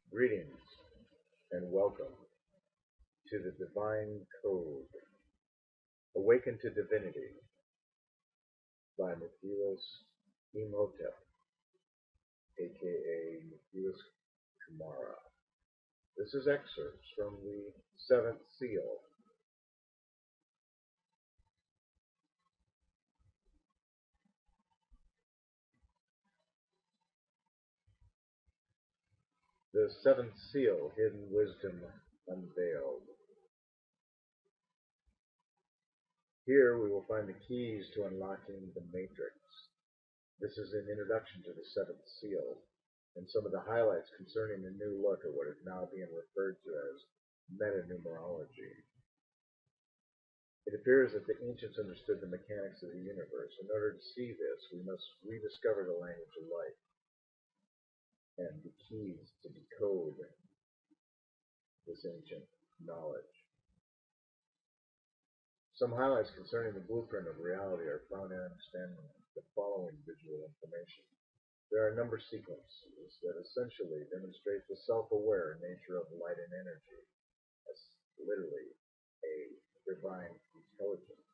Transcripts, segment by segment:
Greetings and welcome to the Divine Code, Awaken to Divinity by Mikilos Imhotep, aka Mikilos Kumara. This is excerpts from the Seventh Seal. The Seventh Seal, Hidden Wisdom Unveiled. Here we will find the keys to unlocking the Matrix. This is an introduction to the Seventh Seal, and some of the highlights concerning the new look at what is now being referred to as meta-numerology. It appears that the ancients understood the mechanics of the universe. In order to see this, we must rediscover the language of light and the keys to decode this ancient knowledge. Some highlights concerning the blueprint of reality are found in understanding the following visual information. There are number sequences that essentially demonstrate the self-aware nature of light and energy as literally a divine intelligence.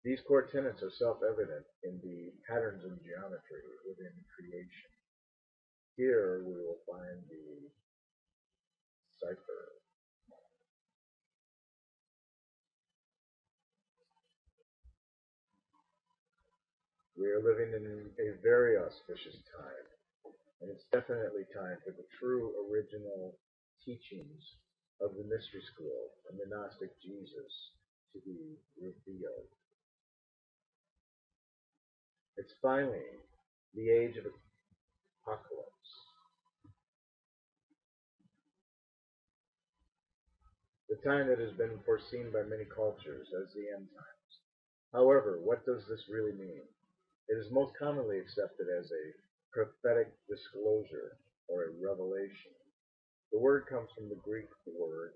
These core tenets are self-evident in the patterns in geometry within creation. Here we will find the cipher. We are living in a very auspicious time, and it's definitely time for the true original teachings of the mystery school and the Gnostic Jesus to be revealed. It's finally the age of apocalypse. The time that has been foreseen by many cultures as the end times. However, what does this really mean? It is most commonly accepted as a prophetic disclosure or a revelation. The word comes from the Greek word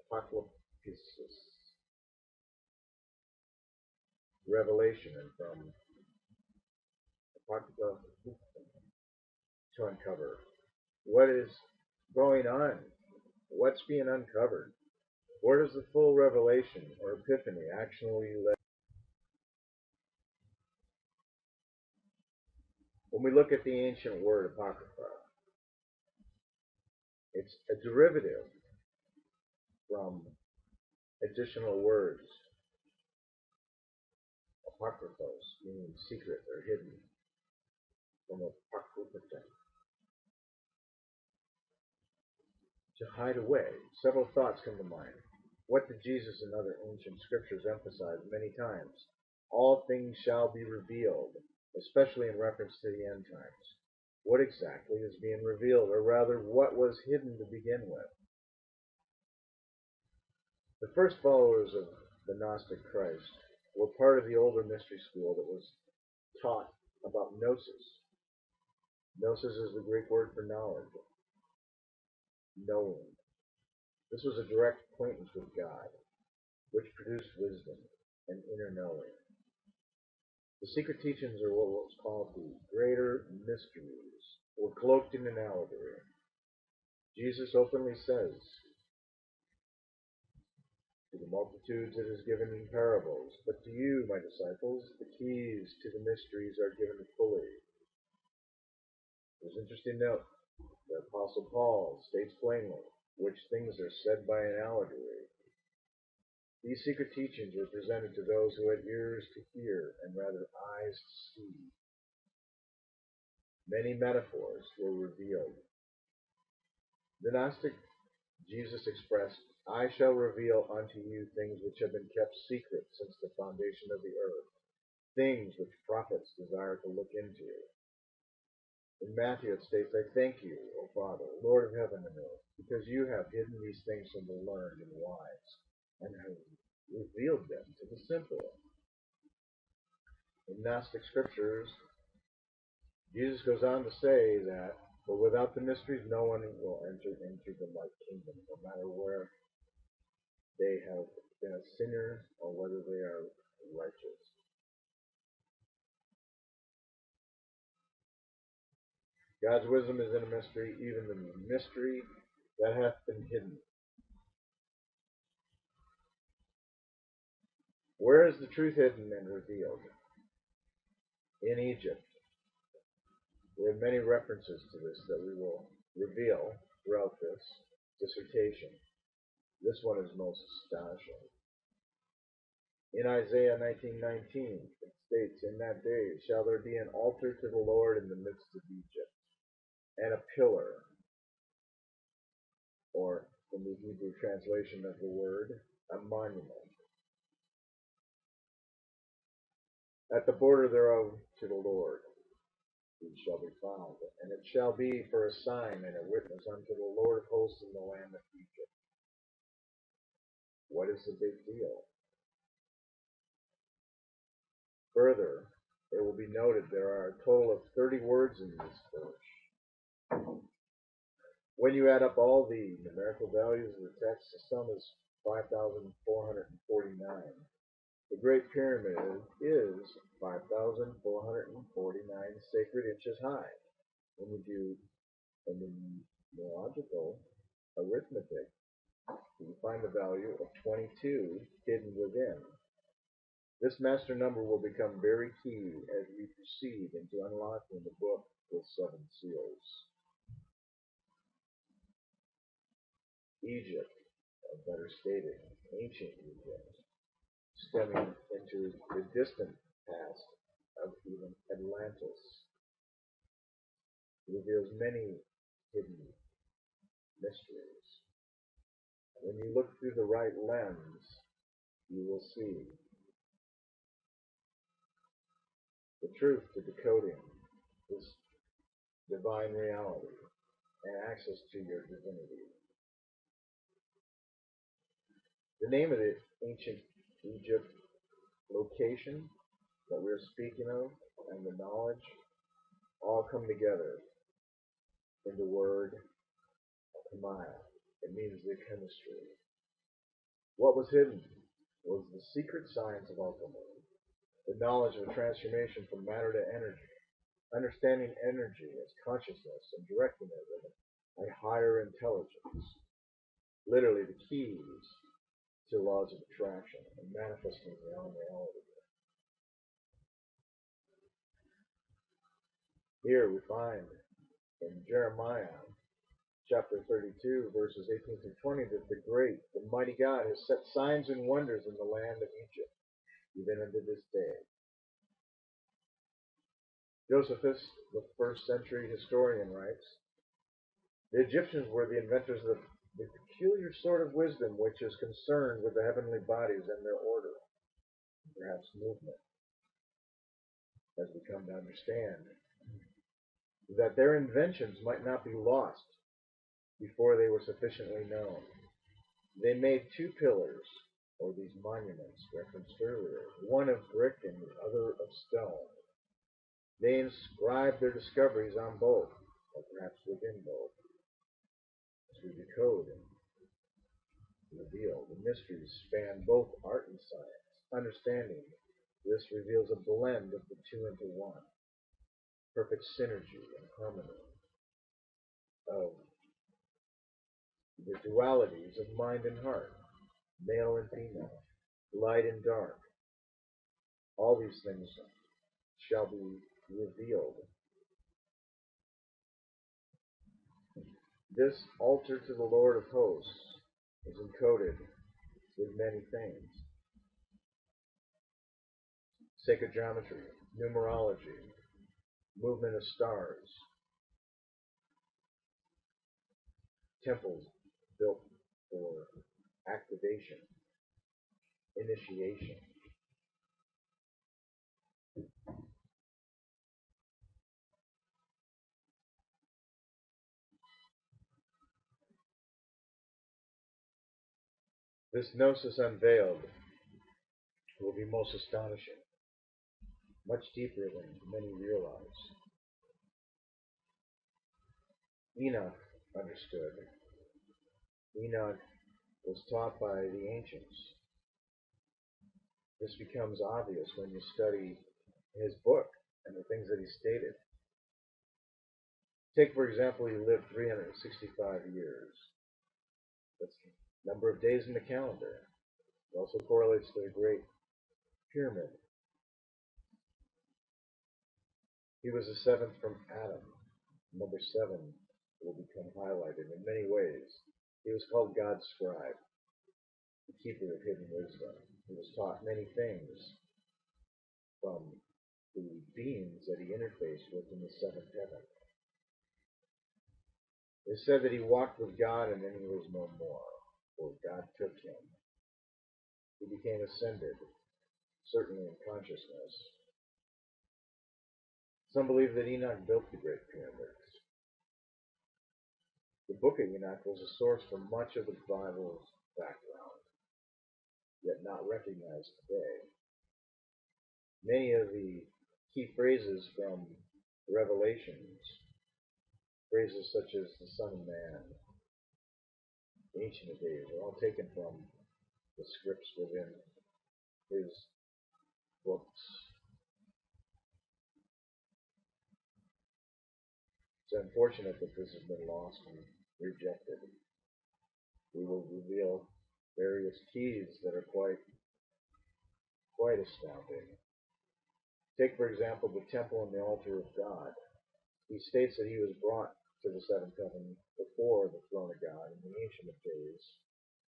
apocalypsis, revelation, and from apocalypse, to uncover. What is going on? What's being uncovered? Where does the full revelation or epiphany actually live? When we look at the ancient word apocrypha, it's a derivative from additional words, apokryphos, meaning secret or hidden, from apokrypha, to hide away. Several thoughts come to mind. What did Jesus and other ancient scriptures emphasize many times? All things shall be revealed, especially in reference to the end times. What exactly is being revealed, or rather, what was hidden to begin with? The first followers of the Gnostic Christ were part of the older mystery school that was taught about gnosis. Gnosis is the Greek word for knowledge, knowing. This was a direct acquaintance with God, which produced wisdom and inner knowing. The secret teachings are what was called the greater mysteries, or cloaked in an allegory. Jesus openly says, to the multitudes it is given in parables, but to you, my disciples, the keys to the mysteries are given fully. There's an interesting note. The Apostle Paul states plainly which things are said by an allegory. These secret teachings were presented to those who had ears to hear and rather eyes to see. Many metaphors were revealed. The Gnostic Jesus expressed, I shall reveal unto you things which have been kept secret since the foundation of the earth, things which prophets desire to look into. In Matthew it states, I thank you, O Father, Lord of heaven and earth, because you have hidden these things from the learned and wise, and have revealed them to the simple. In Gnostic scriptures, Jesus goes on to say that, but without the mysteries, no one will enter into the light kingdom, no matter where they have been a sinner or whether they are righteous. God's wisdom is in a mystery, even the mystery that hath been hidden. Where is the truth hidden and revealed? In Egypt. We have many references to this that we will reveal throughout this dissertation. This one is most astonishing. In Isaiah 19:19, it states, "In that day shall there be an altar to the Lord in the midst of Egypt, and a pillar," or in the Hebrew translation of the word, a monument, "at the border thereof to the Lord. He shall be found, and it shall be for a sign and a witness unto the Lord of hosts in the land of Egypt." What is the big deal? Further, it will be noted there are a total of 30 words in this verse. When you add up all the numerical values of the text, the sum is 5,449. The Great Pyramid is 5,449 sacred inches high. When you do a numerological arithmetic, you find the value of 22 hidden within. This master number will become very key as we proceed into unlocking the book with 7 seals. Egypt, or better stated, ancient Egypt, stemming into the distant past of even Atlantis, reveals many hidden mysteries. When you look through the right lens, you will see the truth to decoding this divine reality and access to your divinity. The name of the ancient Egypt location that we're speaking of and the knowledge all come together in the word Kamaya. It means the chemistry. What was hidden was the secret science of alchemy, the knowledge of transformation from matter to energy, understanding energy as consciousness and directing it with a higher intelligence, literally the keys to laws of attraction and manifesting their own reality. Here we find in Jeremiah chapter 32, verses 18 through 20, that the great, the mighty God has set signs and wonders in the land of Egypt, even unto this day. Josephus, the first century historian, writes, "The Egyptians were the inventors of the peculiar sort of wisdom which is concerned with the heavenly bodies and their order, perhaps movement, as we come to understand, that their inventions might not be lost before they were sufficiently known. They made 2 pillars, or these monuments referenced earlier, one of brick and the other of stone. They inscribed their discoveries on both, or perhaps within both. As we decode and reveal, the mysteries span both art and science. Understanding this reveals a blend of the two into one, perfect synergy and harmony of the dualities of mind and heart, male and female, light and dark. All these things shall be revealed. This altar to the Lord of hosts is encoded with many things. Sacred geometry, numerology, movement of stars, temples built for activation, initiation. This gnosis unveiled will be most astonishing, much deeper than many realize. Enoch understood. Enoch was taught by the ancients. This becomes obvious when you study his book and the things that he stated. Take, for example, he lived 365 years. That's the number of days in the calendar. It also correlates to the Great Pyramid. He was the seventh from Adam. Number 7 will become highlighted in many ways. He was called God's scribe, the keeper of hidden wisdom. He was taught many things from the beings that he interfaced with in the seventh heaven. It is said that he walked with God and then he was no more, for God took him. He became ascended, certainly in consciousness. Some believe that Enoch built the Great Pyramids. The book of Enoch was a source for much of the Bible's background, yet not recognized today. Many of the key phrases from Revelations, phrases such as the Son of Man, the Ancient of Days, are all taken from the scripts within his books. It's unfortunate that this has been lost and rejected. We will reveal various keys that are quite astounding. Take, for example, the temple and the altar of God. He states that he was brought to the seventh heaven before the throne of God in the Ancient of Days,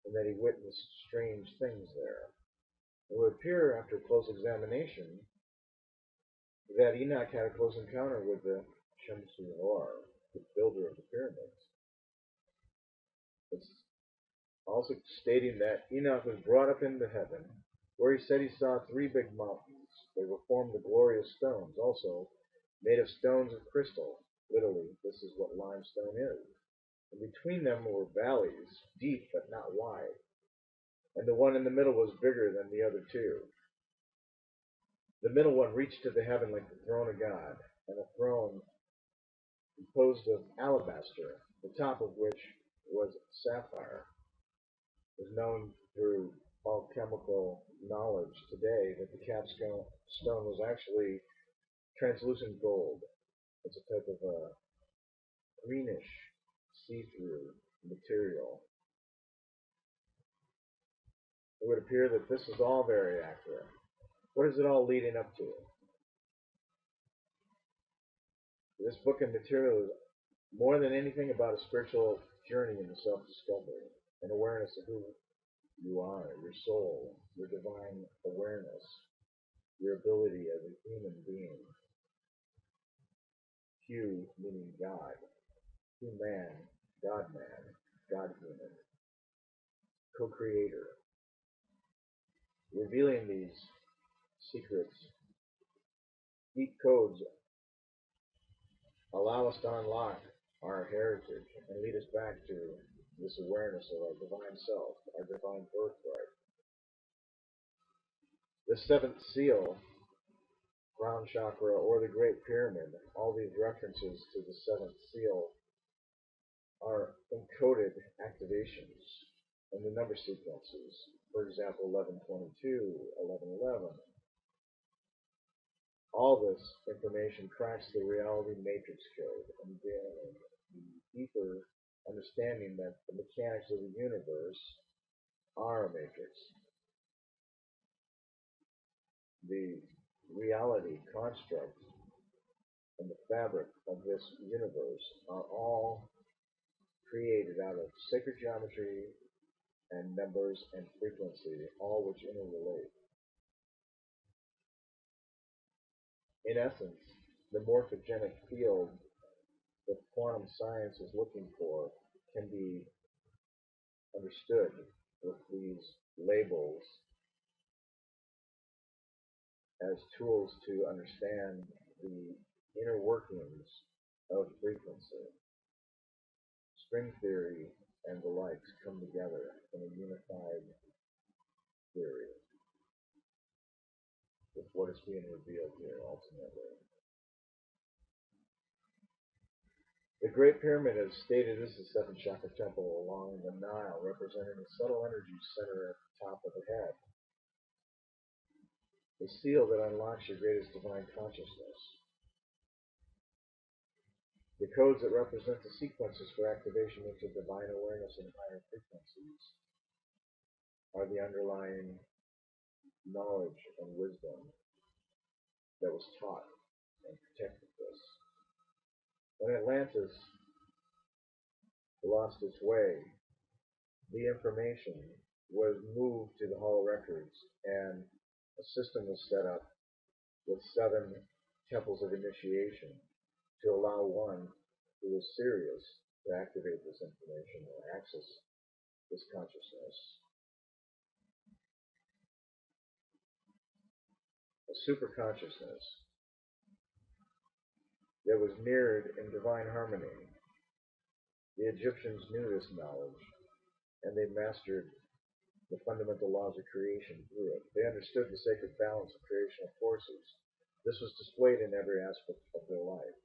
and that he witnessed strange things there. It would appear after close examination that Enoch had a close encounter with the Shem-Suhor, the builder of the pyramids. It's also stating that Enoch was brought up into heaven, where he said he saw 3 big mountains. They were formed of glorious stones, also made of stones of crystal. Literally, this is what limestone is. And between them were valleys, deep but not wide. And the one in the middle was bigger than the other 2. The middle one reached to the heaven like the throne of God, and a throne composed of alabaster, the top of which was sapphire. It is known through alchemical knowledge today that the capstone was actually translucent gold. It's a type of a greenish, see-through material. It would appear that this is all very accurate. What is it all leading up to? This book and material is more than anything about a spiritual journey into self-discovery, an awareness of who you are, your soul, your divine awareness, your ability as a human being. Hu meaning God, Hu-man, God-man, God-human, co-creator. Revealing these secrets, deep codes allow us to unlock our heritage and lead us back to this awareness of our divine self, our divine birthright. The 7th seal, crown chakra, or the Great Pyramid, all these references to the 7th seal are encoded activations and the number sequences. For example, 1122, 1111. All this information cracks the reality matrix code and gaining the deeper understanding that the mechanics of the universe are a matrix. The reality construct and the fabric of this universe are all created out of sacred geometry and numbers and frequency, all which interrelate. In essence, the morphogenic field that quantum science is looking for can be understood with these labels as tools to understand the inner workings of frequency. String theory and the likes come together in a unified theory with what is being revealed here ultimately. The Great Pyramid, as stated, is the 7th chakra temple along the Nile, representing the subtle energy center at the top of the head. The seal that unlocks your greatest divine consciousness. The codes that represent the sequences for activation into divine awareness and higher frequencies are the underlying knowledge and wisdom that was taught and protected us. When Atlantis lost its way, the information was moved to the Hall records, and a system was set up with 7 temples of initiation to allow one who was serious to activate this information or access this consciousness. A superconsciousness that was mirrored in divine harmony. The Egyptians knew this knowledge, and they mastered the fundamental laws of creation through it. They understood the sacred balance of creational forces. This was displayed in every aspect of their life.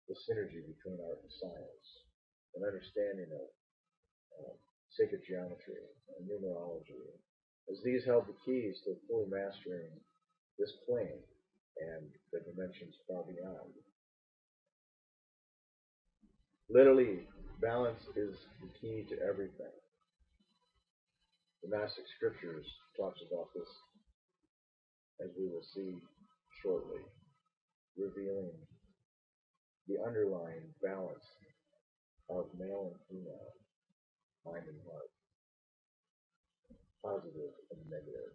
The synergy between art and science, an understanding of sacred geometry and numerology, as these held the keys to fully mastering this plane and the dimensions far beyond. Literally, balance is the key to everything. The Gnostic Scriptures talks about this, as we will see shortly, revealing the underlying balance of male and female, mind and heart, positive and negative,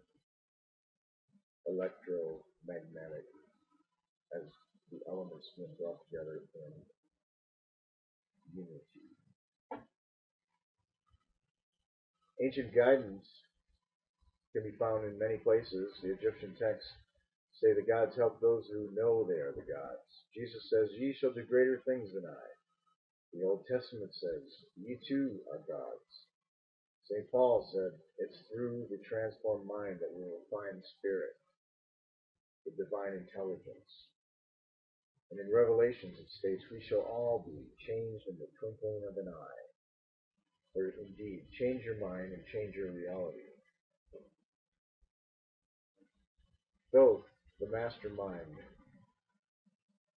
electromagnetic, as the elements being brought together in unity. Ancient guidance can be found in many places. The Egyptian texts say the gods help those who know they are the gods. Jesus says, "Ye shall do greater things than I." The Old Testament says, "Ye too are gods." St. Paul said, "It's through the transformed mind that we will find spirit, the divine intelligence." And in Revelations it states, "We shall all be changed in the twinkling of an eye." Or indeed, change your mind and change your reality. Thoth, the mastermind,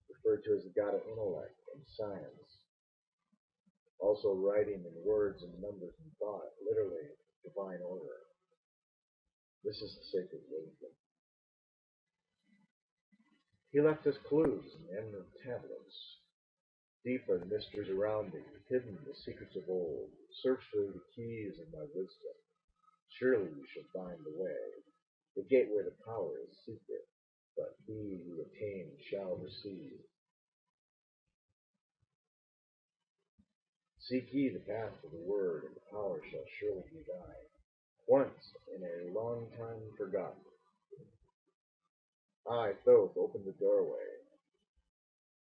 referred to as the god of intellect and science, also writing in words and numbers and thought, literally divine order. This is the sacred wisdom. He left us clues in the emerald tablets. Deep are the mysteries around thee, hidden the secrets of old. Search for the keys of my wisdom. Surely you shall find the way. The gateway to power is secret, but he who attains shall receive. Seek ye the path of the word, and the power shall surely be thine. Once in a long time forgotten, I, Thoth, opened the doorway,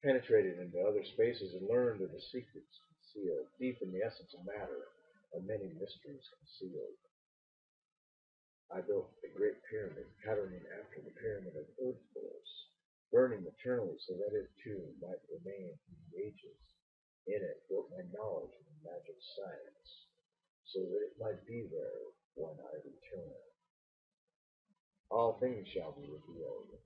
penetrated into other spaces, and learned of the secrets concealed. Deep in the essence of matter are many mysteries concealed. I built a great pyramid, patterning after the pyramid of earth force, burning eternally so that it too might remain in the ages. In it built my knowledge of magic science, so that it might be there when I return. All things shall be revealed.